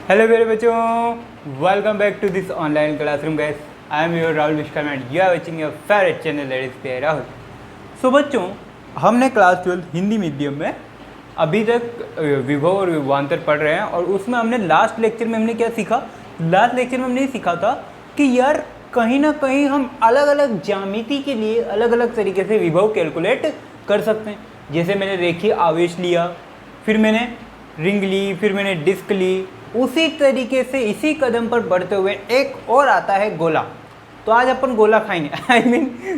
Hello मेरे बच्चों, welcome back to this online classroom guys. I am your Rahul Vishwakarma and you are watching your favourite channel that is पे राहुल। सो बच्चों, हमने class 12 Hindi medium में अभी तक विभव और विभवांतर पढ़ रहे हैं और उसमें हमने लास्ट लेक्चर में हमने क्या सीखा। लास्ट लेक्चर में हमने ये सीखा था कि यार कहीं ना कहीं हम अलग अलग ज्यामिति के लिए अलग अलग तरीके से विभव कैलकुलेट कर सकते हैं। जैसे मैंने रेखीय आवेश लिया, फिर मैंने रिंग ली, फिर मैंने डिस्क ली। उसी तरीके से इसी कदम पर बढ़ते हुए एक और आता है गोला। तो आज अपन गोला खाएंगे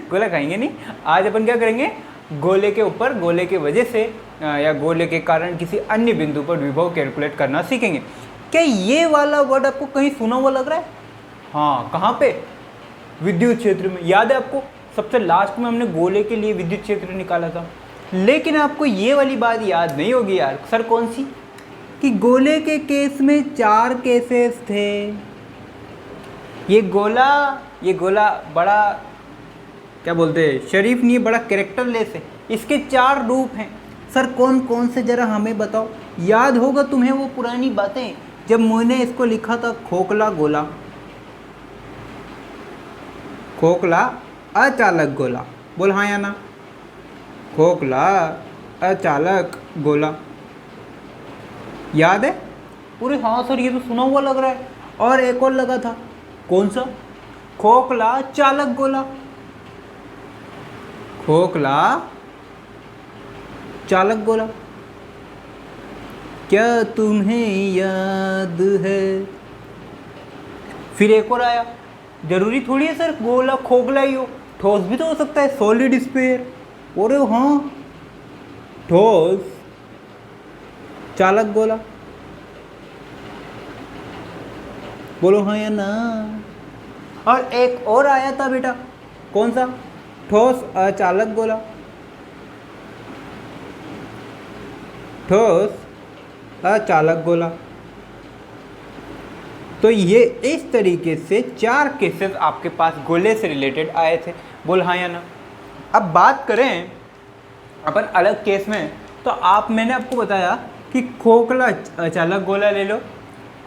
गोला खाएंगे नहीं, आज अपन क्या करेंगे, गोले के ऊपर गोले के वजह से या गोले के कारण किसी अन्य बिंदु पर विभव कैलकुलेट करना सीखेंगे। क्या ये वाला वर्ड आपको कहीं सुना हुआ लग रहा है? हाँ, कहाँ पे? विद्युत क्षेत्र में। याद है आपको, सबसे लास्ट में हमने गोले के लिए विद्युत क्षेत्र निकाला था। लेकिन आपको ये वाली बात याद नहीं होगी यार। सर कौन सी? कि गोले के केस में 4 केसेस थे। ये गोला बड़ा क्या बोलते हैं, शरीफ नहीं है, बड़ा कैरेक्टरलेस है। इसके 4 रूप हैं। सर कौन कौन से जरा हमें बताओ। याद होगा तुम्हें वो पुरानी बातें जब मैंने इसको लिखा था, खोखला गोला, खोखला अचालक गोला। बोल हाँ या ना? खोखला अचालक गोला, याद है? पूरे हाँ सर, ये तो सुना हुआ लग रहा है। और एक और लगा था, कौन सा? खोखला चालक गोला। खोखला चालक गोला, क्या तुम्हें याद है? फिर एक और आया। जरूरी थोड़ी है सर गोला खोखला ही हो, ठोस भी तो हो सकता है, सॉलिड स्फीयर। और हाँ, ठोस चालक गोला। बोलो हाँ या ना? और एक और आया था बेटा, कौन सा? ठोस अचालक गोला। ठोस अचालक गोला। तो ये इस तरीके से 4 केसेस आपके पास गोले से रिलेटेड आए थे। बोल हाँ या ना? अब बात करें अपन अलग केस में, तो मैंने आपको बताया कि खोखला चालक गोला ले लो,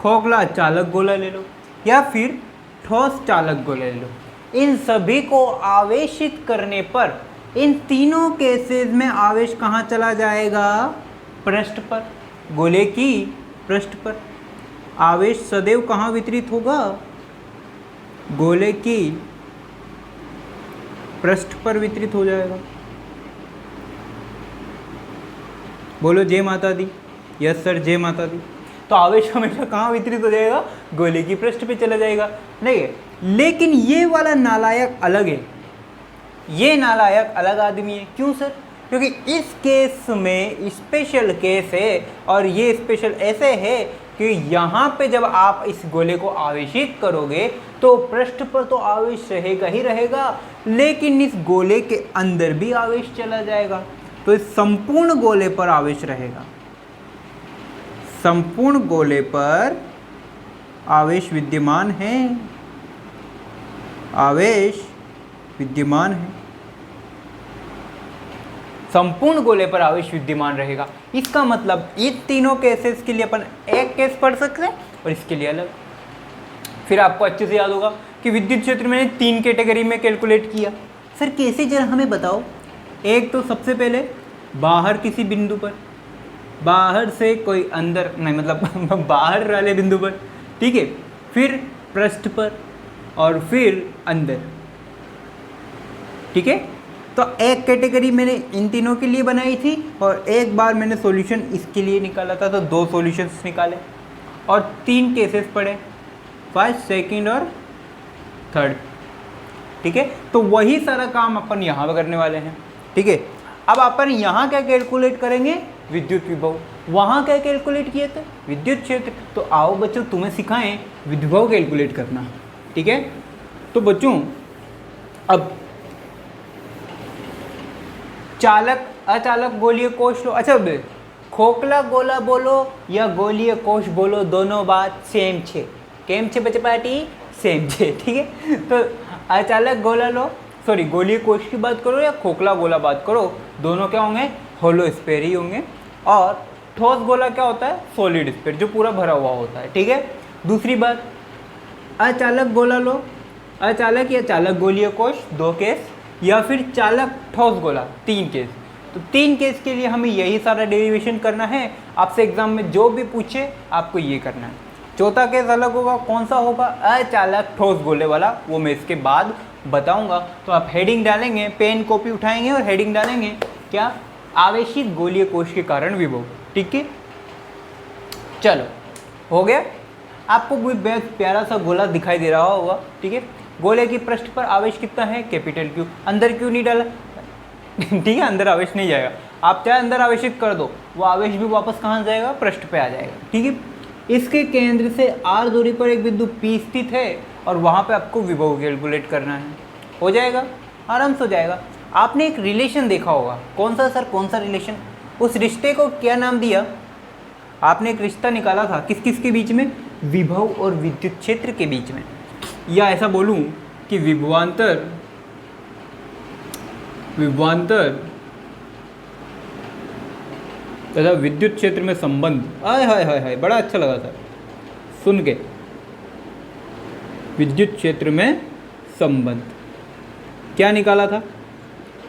खोखला चालक गोला ले लो, या फिर ठोस चालक गोला ले लो। इन सभी को आवेशित करने पर इन तीनों केसेस में आवेश कहाँ चला जाएगा? पृष्ठ पर, गोले की पृष्ठ पर। आवेश सदैव कहाँ वितरित होगा? गोले की पृष्ठ पर वितरित हो जाएगा। बोलो जय माता दी। यस सर, जय माता दी। तो आवेश हमेशा कहाँ वितरित हो जाएगा? गोले की पृष्ठ पे चला जाएगा, नहीं है? लेकिन ये वाला नालायक अलग है। ये नालायक अलग आदमी है। क्यों सर? क्योंकि इस केस में स्पेशल केस है, और ये स्पेशल ऐसे है कि यहाँ पे जब आप इस गोले को आवेशित करोगे तो पृष्ठ पर तो आवेश रहेगा ही रहेगा, लेकिन इस गोले के अंदर भी आवेश चला जाएगा। तो इस संपूर्ण गोले पर आवेश रहेगा। संपूर्ण गोले पर आवेश विद्यमान है। आवेश विद्यमान है। संपूर्ण गोले पर आवेश विद्यमान रहेगा। इसका मतलब इन तीनों केसेस के लिए अपन एक केस पढ़ सकते हैं और इसके लिए अलग। फिर आपको अच्छे से याद होगा कि विद्युत क्षेत्र मैंने 3 कैटेगरी में कैलकुलेट किया। सर कैसे, जरा हमें बताओ। एक तो सबसे पहले बाहर किसी बिंदु पर, बाहर से कोई अंदर नहीं, मतलब बाहर वाले बिंदु पर, ठीक है। फिर पृष्ठ पर और फिर अंदर, ठीक है। तो एक कैटेगरी मैंने इन तीनों के लिए बनाई थी और एक बार मैंने सॉल्यूशन इसके लिए निकाला था, तो 2 सॉल्यूशंस निकाले और 3 केसेस पढ़े, फर्स्ट, सेकंड और थर्ड, ठीक है। तो वही सारा काम अपन यहाँ पर करने वाले हैं, ठीक है। अब अपन यहाँ क्या कैलकुलेट करेंगे? विद्युत विभव। वहाँ क्या कैलकुलेट किए थे? विद्युत क्षेत्र। तो आओ बच्चों, तुम्हें सिखाएं विभव कैलकुलेट करना, ठीक है। तो बच्चों, अब चालक अचालक गोलीय कोश लो। अच्छा, खोखला गोला बोलो या गोलीय कोश बोलो, दोनों बात सेम छे। केम छे बच्चे पार्टी? सेम छे, ठीक है। तो अचालक गोला लो, सॉरी गोलीय कोश की बात करो या खोखला गोला बात करो, दोनों क्या होंगे? होलो स्फीयर ही होंगे। और ठोस गोला क्या होता है? सॉलिड स्फीयर, जो पूरा भरा हुआ होता है, ठीक है। दूसरी बात, अचालक गोला लो, अचालक या चालक गोलीय कोश 2 केस, या फिर चालक ठोस गोला 3 केस। तो 3 केस के लिए हमें यही सारा डेरिवेशन करना है। आपसे एग्जाम में जो भी पूछे आपको ये करना है। चौथा केस अलग होगा, कौन सा होगा? अचालक ठोस गोले वाला, वो मैं इसके बाद बताऊंगा। तो आप हेडिंग डालेंगे, पेन कॉपी उठाएंगे और हेडिंग डालेंगे क्या? आवेशित गोलीय कोश के कारण विभव, ठीक है। चलो हो गया। आपको कोई बेहद प्यारा सा गोला दिखाई दे रहा होगा, ठीक है। गोले की पृष्ठ पर आवेश कितना है? Capital Q। अंदर क्यों नहीं डाला? ठीक है, अंदर आवेश नहीं जाएगा। आप चाहे अंदर आवेशित कर दो, वो आवेश भी वापस कहाँ जाएगा? पृष्ठ पे आ जाएगा, ठीक है। इसके केंद्र से r दूरी पर एक बिंदु P स्थित है और वहाँ पे आपको विभव कैलकुलेट करना है। हो जाएगा, आराम से हो जाएगा। आपने एक रिलेशन देखा होगा, कौन सा सर? कौन सा रिलेशन? उस रिश्ते को क्या नाम दिया? आपने एक रिश्ता निकाला था, किस किस के बीच में? विभव और विद्युत क्षेत्र के बीच में। या ऐसा बोलूं कि विभवांतर तथा विद्युत क्षेत्र में संबंध। आय हाय हाय हाय, बड़ा अच्छा लगा सर सुन के। विद्युत क्षेत्र में संबंध क्या निकाला था?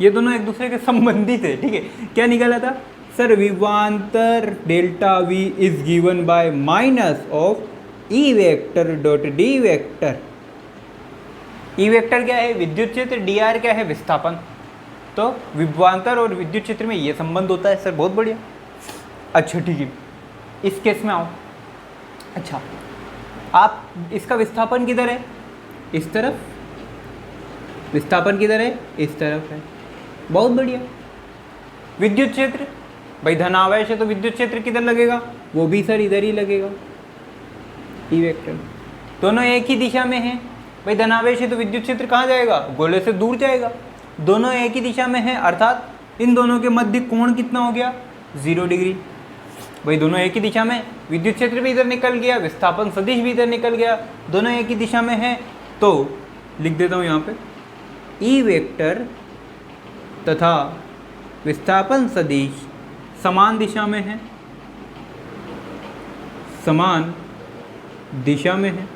ये दोनों एक दूसरे के संबंधी थे, ठीक है। क्या निकाला था सर? विभवांतर delta we is given by minus of E vector dot D vector. E vector क्या है? विद्युत क्षेत्र। डी आर क्या है? विस्थापन। तो विभवांतर और विद्युत क्षेत्र में ये संबंध होता है सर, बहुत बढ़िया। अच्छा ठीक है, इस केस में आओ। अच्छा, आप इसका विस्थापन किधर है? इस तरफ। विस्थापन किधर है? इस तरफ है। बहुत बढ़िया। विद्युत क्षेत्र, भाई धनावेश है तो विद्युत क्षेत्र किधर लगेगा? वो भी सर इधर ही लगेगा, ई वेक्टर। दोनों एक ही दिशा में हैं। भाई धनावेश है तो विद्युत क्षेत्र कहाँ जाएगा? गोले से दूर जाएगा। दोनों एक ही दिशा में हैं, अर्थात इन दोनों के मध्य कोण कितना हो गया? 0 डिग्री। भाई दोनों एक ही दिशा में, विद्युत क्षेत्र भी इधर निकल गया, विस्थापन सदिश भी इधर निकल गया, दोनों एक ही दिशा में हैं। तो लिख देता हूँ यहाँ पे, ई वेक्टर तथा विस्थापन सदिश समान दिशा में है, समान दिशा में है।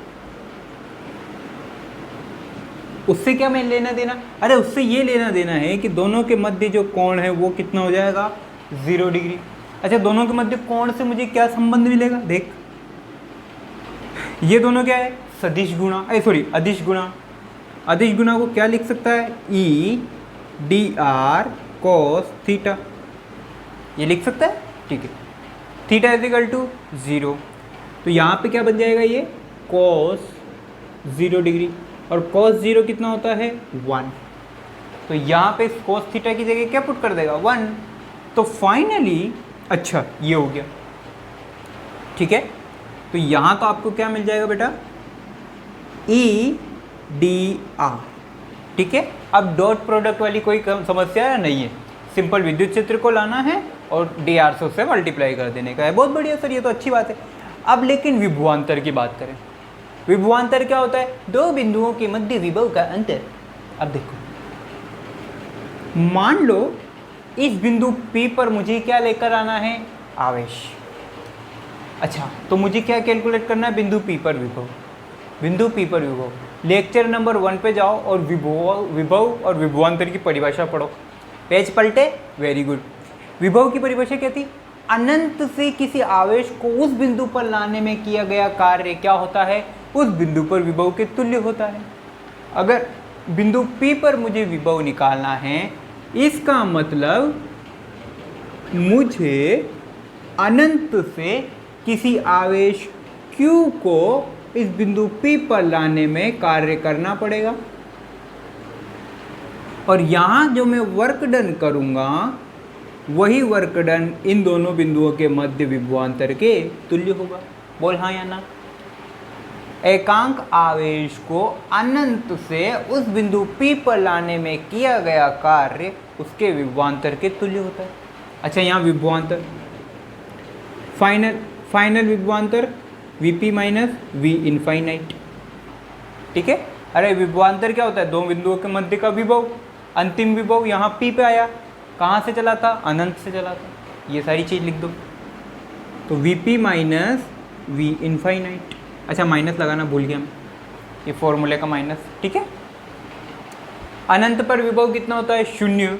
उससे क्या मैं लेना देना? अरे उससे ये लेना देना है कि दोनों के मध्य जो कोण है वो कितना हो जाएगा? 0 डिग्री। अच्छा, दोनों के मध्य कोण से मुझे क्या संबंध मिलेगा? देख, ये दोनों क्या है? सदिश गुणा, अदिश गुणा। अदिश गुणा को क्या लिख सकता है? E D R cos theta, ये लिख सकता है, ठीक है। थीटा इज इक्वल टू 0, तो यहाँ पे क्या बन जाएगा? ये कोस 0 डिग्री, और कोस 0 कितना होता है? 1। तो यहाँ पे कोस थीटा की जगह क्या पुट कर देगा? 1। तो फाइनली, अच्छा ये हो गया, ठीक है। तो यहाँ तो आपको क्या मिल जाएगा बेटा? ई डी आर, ठीक है। अब डॉट प्रोडक्ट वाली कोई समस्या नहीं है, सिंपल विद्युत क्षेत्र को लाना है और डी आर से उससे मल्टीप्लाई कर देने का है। बहुत बढ़िया सर, ये तो अच्छी बात है। अब लेकिन विभवांतर की बात करें। विभवांतर क्या होता है? दो बिंदुओं के मध्य विभव का अंतर। अब देखो, मान लो इस बिंदु P पर मुझे क्या लेकर आना है? आवेश। अच्छा, तो मुझे क्या कैलकुलेट करना है? बिंदु P पर विभव। बिंदु P पर विभव। लेक्चर नंबर 1 पे जाओ और विभव और विभवांतर की परिभाषा पढ़ो। पेज पलटे, वेरी गुड। विभव की परिभाषा क्या थी? अनंत से किसी आवेश को उस बिंदु पर लाने में किया गया कार्य क्या होता है? उस बिंदु पर विभव के तुल्य होता है। अगर बिंदु P पर मुझे विभव निकालना है, इसका मतलब मुझे अनंत से किसी आवेश Q को इस बिंदु P पर लाने में कार्य करना पड़ेगा। और यहाँ जो मैं वर्क डन करूँगा वही वर्क डन इन दोनों बिंदुओं के मध्य विभवांतर के तुल्य होगा। बोल हाँ या ना? एकांक आवेश को अनंत से उस बिंदु P पर लाने में किया गया कार्य उसके विभवांतर के तुल्य होता है। अच्छा, यहाँ विभवांतर फाइनल विभवांतर Vp माइनस V इनफाइनाइट, ठीक है। अरे विभवांतर क्या होता है? दो बिंदुओं के मध्य का विभव। अंतिम विभव यहाँ P पे आया, कहाँ से चला था? अनंत से चला था। ये सारी चीज़ लिख दो। तो Vp माइनस V इनफाइनाइट, अच्छा माइनस लगाना भूल गया मैं, ये फॉर्मूले का माइनस, ठीक है। अनंत पर विभव कितना होता है? शून्य।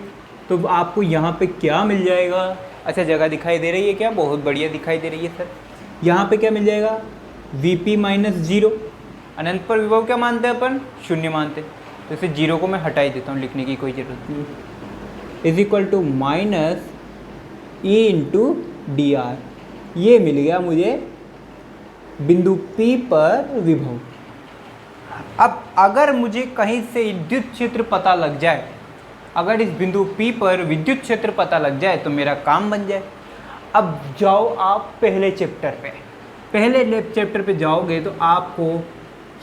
तो आपको यहाँ पे क्या मिल जाएगा? अच्छा जगह दिखाई दे रही है क्या? बहुत बढ़िया दिखाई दे रही है सर। यहाँ पे क्या मिल जाएगा? Vp minus zero. अनंत पर विभव क्या मानते हैं अपन? शून्य मानते। तो इसे जीरो को मैं हटा ही देता हूँ, लिखने की कोई ज़रूरत नहीं। Is equal to minus E into d r. ये मिल गया मुझे बिंदु P पर विभव। अब अगर मुझे कहीं से विद्युत क्षेत्र पता लग जाए, अगर इस बिंदु P पर विद्युत क्षेत्र पता लग जाए तो मेरा काम बन जाए। अब जाओ आप पहले चैप्टर पे, पहले चैप्टर पे जाओगे तो आपको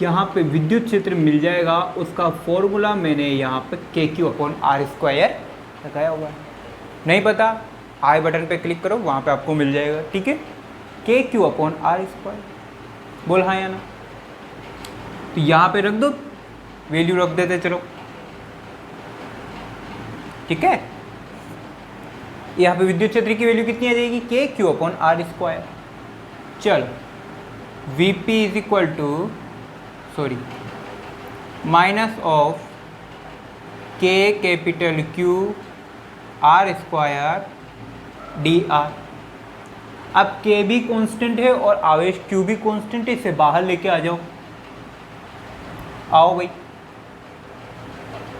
यहाँ पे विद्युत क्षेत्र मिल जाएगा। उसका फॉर्मूला मैंने यहाँ पे KQ/R² लगाया हुआ है। नहीं पता? आई बटन पे क्लिक करो, वहाँ पे आपको मिल जाएगा, ठीक है। KQ/R², बोल हाँ या ना? तो यहाँ पे रख दो, वैल्यू रख देते चलो, ठीक है। यहाँ पे विद्युत क्षेत्र की वैल्यू कितनी आ जाएगी? KQ/R²। चलो Vp is equal to minus of K capital Q R² dr। अब K भी कांस्टेंट है और आवेश Q भी कांस्टेंट है, इसे बाहर लेके आ जाओ। आओ भाई,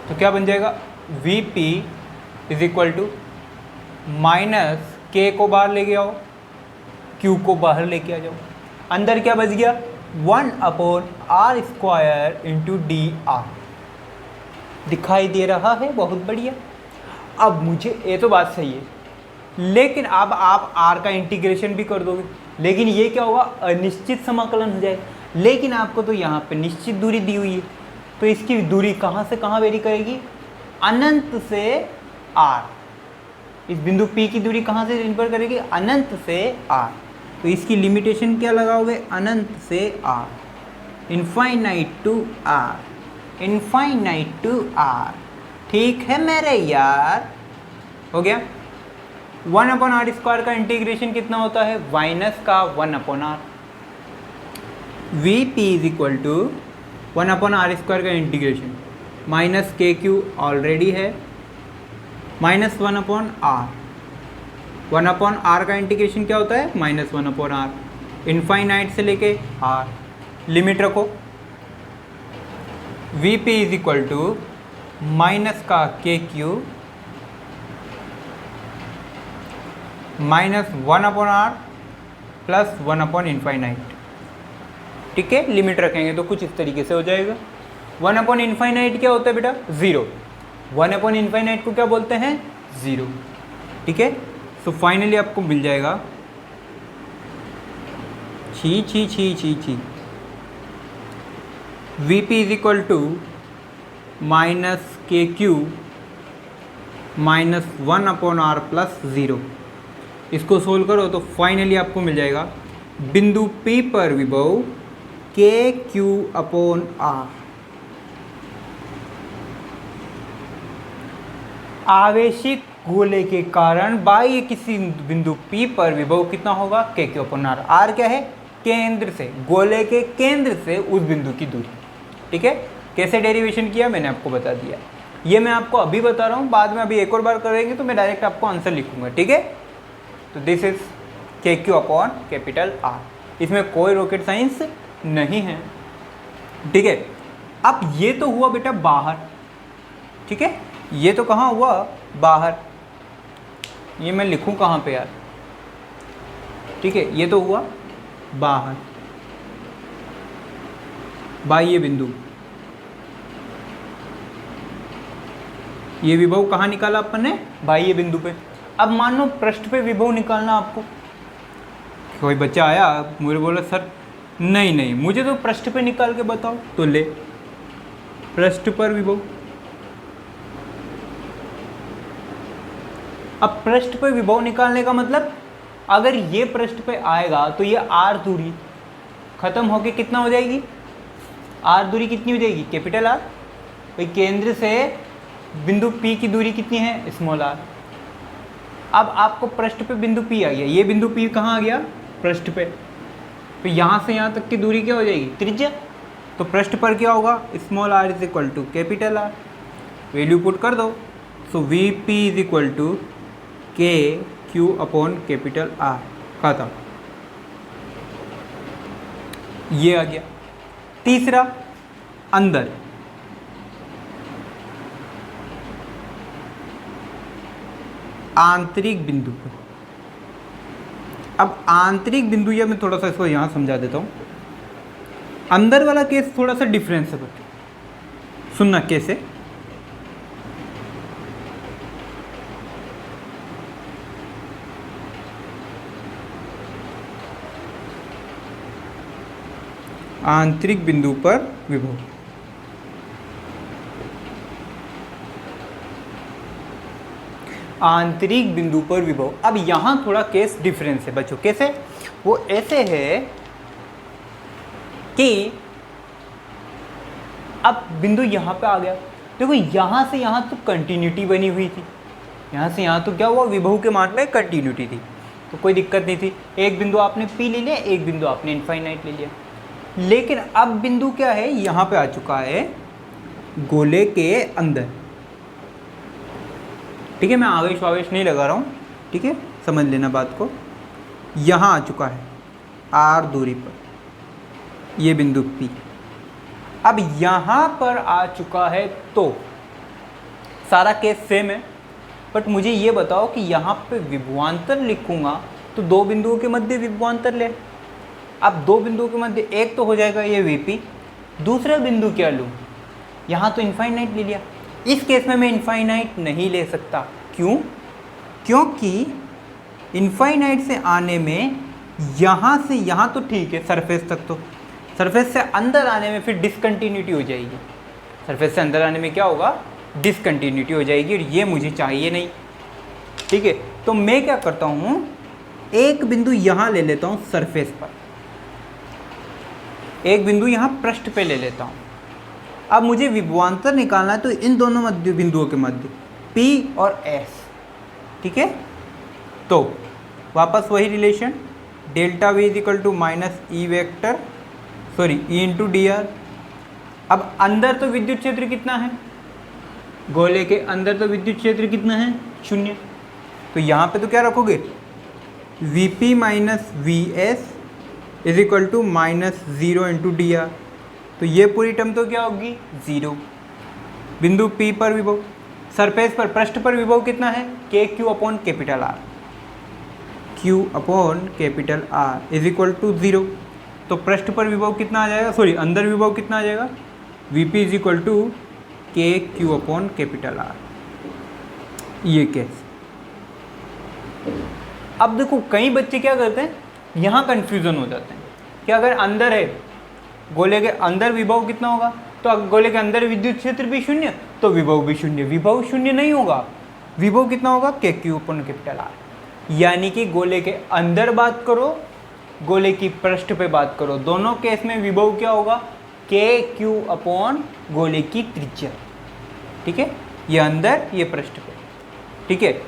तो क्या बन जाएगा? Vp is equal to minus K को बाहर लेके आओ, Q को बाहर लेके आ जाओ। अंदर क्या बच गया? 1/R² into dr। दिखाई दे रहा है? बहुत बढ़िया। अब मुझे ये तो बात सही है, लेकिन अब आप r का इंटीग्रेशन भी कर दोगे, लेकिन ये क्या होगा? अनिश्चित समाकलन हो जाएगा। लेकिन आपको तो यहाँ पे निश्चित दूरी दी हुई है, तो इसकी दूरी कहाँ से कहाँ वेरी करेगी? अनंत से r। इस बिंदु P की दूरी कहाँ से निर्भर करेगी? अनंत से r। तो इसकी लिमिटेशन क्या लगाओगे? अनंत से r, infinite to r, infinite to r। ठीक है मेरे यार, हो गया। 1/R² का इंटीग्रेशन कितना होता है? माइनस का 1/R। Vp is equal to 1/R² का इंटीग्रेशन माइनस KQ ऑलरेडी है, माइनस 1/R। 1/R का इंटीग्रेशन क्या होता है? माइनस 1/R, इनफाइनाइट से लेके R। लिमिट रखो। Vp is equal to minus का KQ माइनस 1/R प्लस 1/इनफाइनाइट, ठीक है। लिमिट रखेंगे तो कुछ इस तरीके से हो जाएगा। 1/इनफाइनाइट क्या होता है बेटा? 0। 1/इनफाइनाइट को क्या बोलते हैं? 0, ठीक है। सो फाइनली आपको मिल जाएगा छी Vp is equal to minus KQ minus 1/R plus 0। इसको सोल्व करो तो फाइनली आपको मिल जाएगा बिंदु P पर विभव KQ/R। आवेशित गोले के कारण बाह्य किसी बिंदु P पर विभव कितना होगा? KQ/R। R क्या है? केंद्र से, गोले के केंद्र से उस बिंदु की दूरी, ठीक है। कैसे डेरिवेशन किया मैंने आपको बता दिया, ये मैं आपको अभी बता रहा हूँ, बाद में अभी एक और बार करेंगे तो मैं डायरेक्ट आपको आंसर लिखूंगा, ठीक है। तो दिस इज KQ/R। इसमें कोई रॉकेट साइंस नहीं है, ठीक है। अब ये तो हुआ बेटा बाहर, ठीक है। ये तो कहाँ हुआ? बाहर। ये मैं लिखूं कहाँ पे यार? ठीक है, ये तो हुआ बाहर, बाह्य बिंदु। ये विभव कहाँ निकाला अपन ने? बाह्य बिंदु पे। अब मान लो पृष्ठ पे विभव निकालना आपको। कोई बच्चा आया मुझे बोला सर नहीं मुझे तो पृष्ठ पे निकाल के बताओ, तो ले पृष्ठ पर विभव। अब पृष्ठ पे विभव निकालने का मतलब, अगर ये पृष्ठ पे आएगा तो ये R दूरी खत्म होके कितना हो जाएगी? R दूरी कितनी हो जाएगी? Capital R। भाई केंद्र से बिंदु P की दूरी कितनी है? Small r। अब आपको पृष्ठ पे बिंदु P आ गया, ये बिंदु P कहाँ आ गया? पृष्ठ पे, तो यहाँ से यहाँ तक की दूरी क्या हो जाएगी, त्रिज्या। तो पृष्ठ पर क्या होगा, small r is equal to capital R, value put कर दो। So V P is equal to K Q upon capital R, खत्म, ये आ गया। तीसरा, अंदर, आंतरिक बिंदु पर। अब आंतरिक बिंदु, या मैं थोड़ा सा इसको यहाँ समझा देता हूँ। अंदर वाला केस थोड़ा सा डिफरेंस है बच्चों, सुनना कैसे। आंतरिक बिंदु पर विभव, आंतरिक बिंदु पर विभव। अब यहां थोड़ा केस डिफरेंस है बच्चों, कैसे, वो ऐसे है कि अब बिंदु यहां पे आ गया, देखो यहां से यहां तो कंटिन्यूटी बनी हुई थी, यहां से यहां तो क्या हुआ, विभव के मान में कंटिन्यूटी थी, तो कोई दिक्कत नहीं थी। एक बिंदु आपने पी ले लिया, एक बिंदु आपने इनफाइनाइट ले लिया। लेकिन अब बिंदु क्या है, यहां पे आ चुका है गोले के अंदर, ठीक है। मैं आवेश वावेश नहीं लगा रहा हूं, ठीक है, समझ लेना बात को। यहां आ चुका है r दूरी पर, ये बिंदु P। अब यहां पर आ चुका है, तो सारा केस सेम है, बट मुझे ये बताओ कि यहाँ पे विभवांतर लिखूंगा तो दो बिंदुओं के मध्य विभवांतर ले। अब दो बिंदुओं के मध्य एक तो हो जाएगा ये VP, दूसरा बिंदु क्या लूँ, यहाँ तो इनफाइनाइट ले लिया। इस केस में मैं इनफाइनाइट नहीं ले सकता, क्यों, क्योंकि इनफाइनाइट से आने में यहाँ से यहाँ तो ठीक है सरफेस तक, तो सरफेस से अंदर आने में फिर डिसकंटिन्यूटी हो जाएगी, सरफेस से अंदर आने में क्या होगा, डिसकंटिन्यूटी हो जाएगी, और ये मुझे चाहिए नहीं, ठीक है। तो मैं क्या करता हूँ, एक बिंदु यहाँ ले लेता हूँ सरफेस पर, एक बिंदु यहाँ पृष्ठ पे ले लेता हूँ। अब मुझे विभवांतर निकालना है, तो इन दोनों मध्य बिंदुओं के मध्य P और S, ठीक है। तो वापस वही relation, delta V is equal to minus E vector, sorry E into d r. अब अंदर तो विद्युत क्षेत्र कितना है, गोले के अंदर तो विद्युत क्षेत्र कितना है, 0। तो यहाँ पे तो क्या रखोगे, Vp minus Vs is equal to minus 0 into d r. तो ये पूरी टर्म तो क्या होगी, 0। बिंदु P पर विभव, सरफेस पर, पृष्ठ पर विभव कितना है, K Q upon capital R, Q upon capital R is equal to 0। तो पृष्ठ पर विभव कितना आ जाएगा, सॉरी अंदर विभव कितना आ जाएगा, Vp is equal to K Q upon capital R। ये केस। अब देखो कई बच्चे क्या करते हैं, यहाँ कन्फ्यूज़न हो जाते हैं कि अगर अंदर है, गोले के अंदर विभव कितना होगा, तो अगर गोले के अंदर विद्युत क्षेत्र भी 0 तो विभव भी 0। विभव 0 नहीं होगा, विभव कितना होगा, के क्यू अपॉन कैपिटल R। यानी कि गोले के अंदर बात करो, गोले की पृष्ठ पे बात करो, दोनों केस में विभव क्या होगा, के क्यू अपॉन गोले की त्रिज्या, ठीक है। ये अंदर, ये पृष्ठ पे, ठीक है।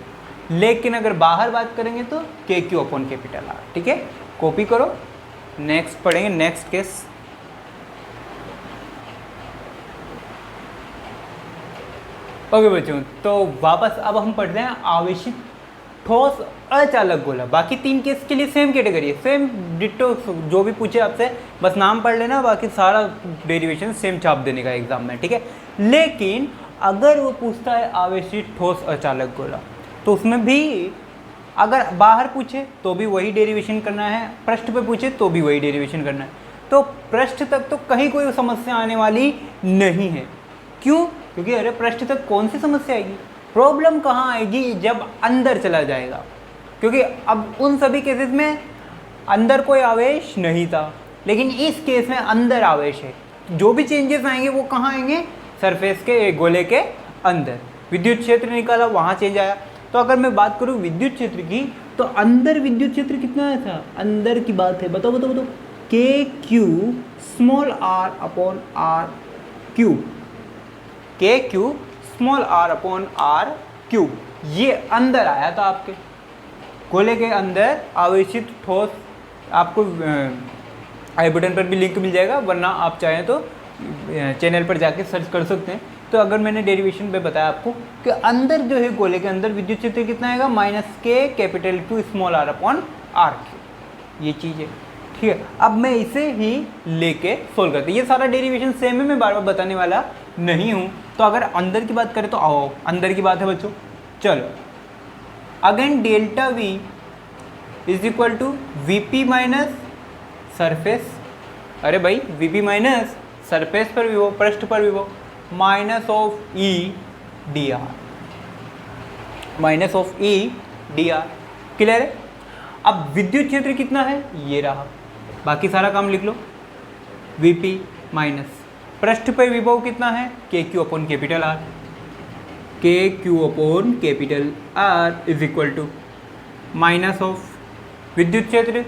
लेकिन अगर बाहर बात करेंगे तो के क्यू अपॉन कैपिटल R, ठीक है। कॉपी करो, नेक्स्ट पढ़ेंगे, नेक्स्ट केस। ओके बच्चों, तो वापस अब हम पढ़ते हैं आवेशित ठोस अचालक गोला। बाकी 3 केस के लिए सेम कैटेगरी है, सेम डिट्टो, जो भी पूछे आपसे बस नाम पढ़ लेना, बाकी सारा डेरिवेशन सेम छाप देने का एग्जाम में, ठीक है। लेकिन अगर वो पूछता है आवेशित ठोस अचालक गोला, तो उसमें भी अगर बाहर पूछे तो भी वही डेरिवेशन करना है, पृष्ठ पे पूछे तो भी वही डेरिवेशन करना है। तो पृष्ठ तक तो कहीं कोई समस्या आने वाली नहीं है, क्यों, क्योंकि अरे पृष्ठ तक कौन सी समस्या आएगी, प्रॉब्लम कहाँ आएगी जब अंदर चला जाएगा, क्योंकि अब उन सभी केसेस में अंदर कोई आवेश नहीं था, लेकिन इस केस में अंदर आवेश है। जो भी चेंजेस आएंगे वो कहाँ आएंगे, सरफेस के, गोले के अंदर। विद्युत क्षेत्र निकाला, वहाँ चेंज आया। तो अगर मैं बात करूँ विद्युत क्षेत्र की, तो अंदर विद्युत क्षेत्र कितना आया था, अंदर की बात है, बताओ बताओ बताओ, K Q small r upon r cube, K Q small r upon r cube, ये अंदर आया था आपके गोले के अंदर आवेशित ठोस आपको आई बटन पर भी लिंक मिल जाएगा, वरना आप चाहें तो चैनल पर जाके सर्च कर सकते हैं। तो अगर मैंने डेरिवेशन पे बताया आपको कि अंदर जो है गोले के अंदर विद्युत क्षेत्र कितना आएगा, -k small r upon r Q, ये चीज़ है। ठीक है, अब मैं इसे ही लेके सोल्व करते, ये सारा डेरिवेशन सेम है, मैं बार बार बताने वाला नहीं हूँ। तो अगर अंदर की बात करें तो आओ अंदर की बात है बच्चों, चलो again delta V is equal to Vp minus surface, अरे भाई Vp माइनस सरफेस पर विभव, पृष्ठ पर विभव, minus of E dr, minus of E dr, clear है। अब विद्युत क्षेत्र कितना है, ये रहा, बाकी सारा काम लिख लो। Vp माइनस पृष्ठ पर विभव कितना है, KQ upon capital R, KQ upon capital R is equal to minus of विद्युत क्षेत्र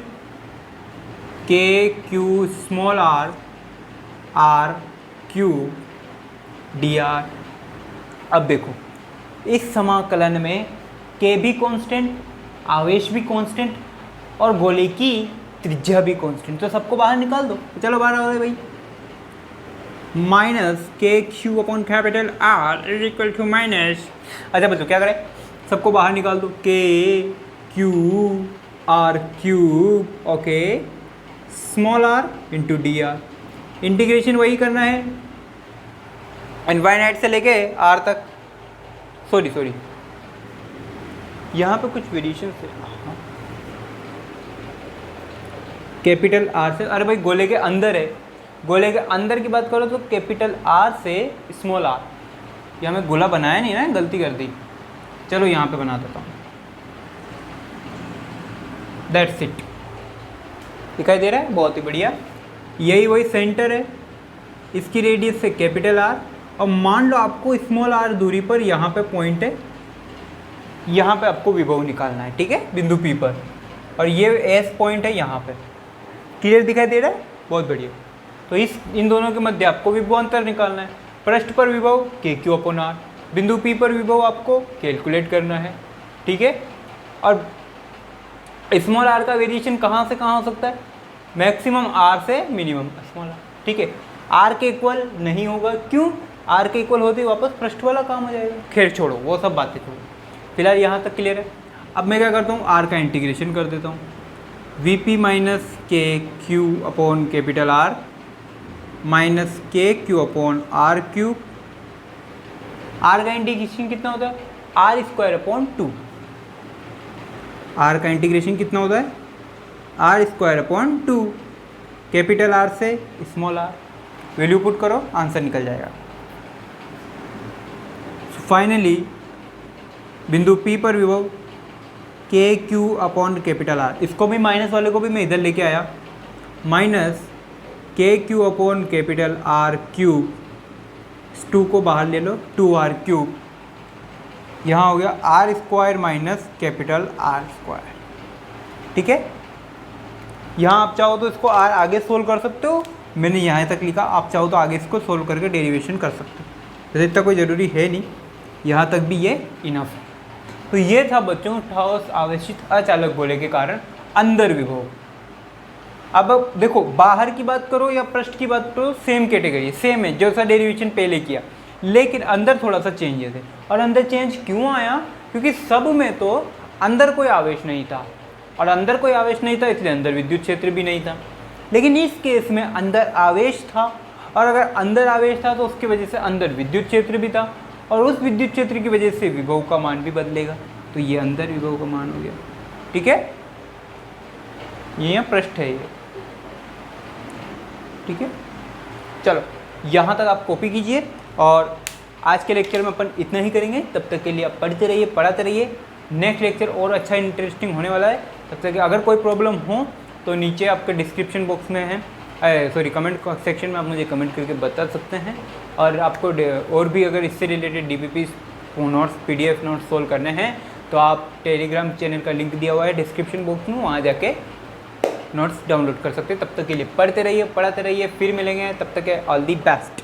KQ small r R cube dr। अब देखो इस समाकलन में K भी कांस्टेंट, आवेश भी कांस्टेंट और गोले की त्रिज्या भी कांस्टेंट, तो सबको बाहर निकाल दो। चलो बाहर आ गए भाई, minus KQ upon capital R is equal to minus, अच्छा बच्चों क्या करें, सबको बाहर निकाल दो, KQ R cube okay small r into dr, integration वही करना है इनफाइनाइट से लेके r तक, सॉरी यहाँ पे कुछ वेरिएशन है, कैपिटल R से, अरे भाई गोले के अंदर है, गोले के अंदर की बात करो तो कैपिटल R से स्मॉल r, यहाँ मैं गोला बनाया नहीं ना, गलती कर दी, चलो यहाँ पे बना देता हूँ, दैट्स इट, दिखाई दे रहा है, बहुत ही बढ़िया, यही वही सेंटर है, इसकी रेडियस से कैपिटल R, और मान लो आपको स्मॉल r दूरी पर यहाँ पे पॉइंट है, यहाँ पे आपको विभव निकालना है, ठीक है, बिंदु P पर, और ये S पॉइंट है यहाँ पे, क्लियर दिखाई दे रहा है, बहुत बढ़िया। तो इन दोनों के मध्य आपको विभव अंतर निकालना है, पृष्ठ पर विभव KQ अपॉन R, बिंदु P पर विभव आपको कैलकुलेट करना है, ठीक है। और स्मॉल r का वेरिएशन कहाँ से कहाँ हो सकता है, मैक्सिमम r से मिनिमम स्मॉल r, ठीक है। r के इक्वल नहीं होगा, क्यों, r के इक्वल होते ही वापस पृष्ठ वाला काम हो जाएगा, खैर छोड़ो वो सब बातें छोड़ो, फिलहाल यहाँ तक क्लियर है। अब मैं क्या करता हूँ, r का इंटीग्रेशन कर देता हूँ, Vp minus KQ upon capital R minus KQ upon R cube, R का इंटीग्रेशन कितना होता है, R स्क्वायर अपॉन 2, R का इंटीग्रेशन कितना होता है, R square upon 2, capital R से स्मॉल r, वैल्यू पुट करो आंसर निकल जाएगा। फाइनली बिंदु P पर विभव KQ अपॉन कैपिटल R, इसको भी माइनस वाले को भी मैं इधर लेके आया, minus KQ upon capital R cube, 2 को बाहर ले लो, 2R क्यूब, यहाँ हो गया R square minus capital R square, ठीक है। यहाँ आप चाहो तो इसको R आगे सोल्व कर सकते हो, मैंने यहाँ तक लिखा, आप चाहो तो आगे इसको सोल्व करके डेरिवेशन कर सकते हो, वैसे इतना कोई ज़रूरी है नहीं, यहाँ तक भी ये इनफ है। तो ये था बच्चों ठोस आवेशित अचालक गोले के कारण अंदर विभव। अब देखो बाहर की बात करो या पृष्ठ की बात करो, सेम कैटेगरी, सेम है जैसा डेरिवेशन पहले किया, लेकिन अंदर थोड़ा सा चेंजेस है। और अंदर चेंज क्यों आया, क्योंकि सब में तो अंदर कोई आवेश नहीं था, और अंदर कोई आवेश नहीं था इसलिए अंदर विद्युत क्षेत्र भी नहीं था। लेकिन इस केस में अंदर आवेश था, और अगर अंदर आवेश था तो उसकी वजह से अंदर विद्युत क्षेत्र भी था, और उस विद्युत क्षेत्र की वजह से विभव का मान भी बदलेगा, तो ये अंदर विभव का मान हो गया, ठीक है। ये पृष्ठ है ये, ठीक है। चलो यहाँ तक आप कॉपी कीजिए, और आज के लेक्चर में अपन इतना ही करेंगे। तब तक के लिए आप पढ़ते रहिए, पढ़ाते रहिए। नेक्स्ट लेक्चर और अच्छा इंटरेस्टिंग होने वाला है। तब तक अगर कोई प्रॉब्लम हो तो नीचे आपके डिस्क्रिप्शन बॉक्स में है, कमेंट सेक्शन में आप मुझे कमेंट करके बता सकते हैं। और आपको और भी अगर इससे related DPP notes, PDF notes solve करने हैं तो आप टेलीग्राम चैनल का लिंक दिया हुआ है डिस्क्रिप्शन बॉक्स में, वहाँ जाके नोट्स डाउनलोड कर सकते हैं। तब तक के लिए पढ़ते रहिए, पढ़ाते रहिए, फिर मिलेंगे, तब तक है ऑल दी बेस्ट।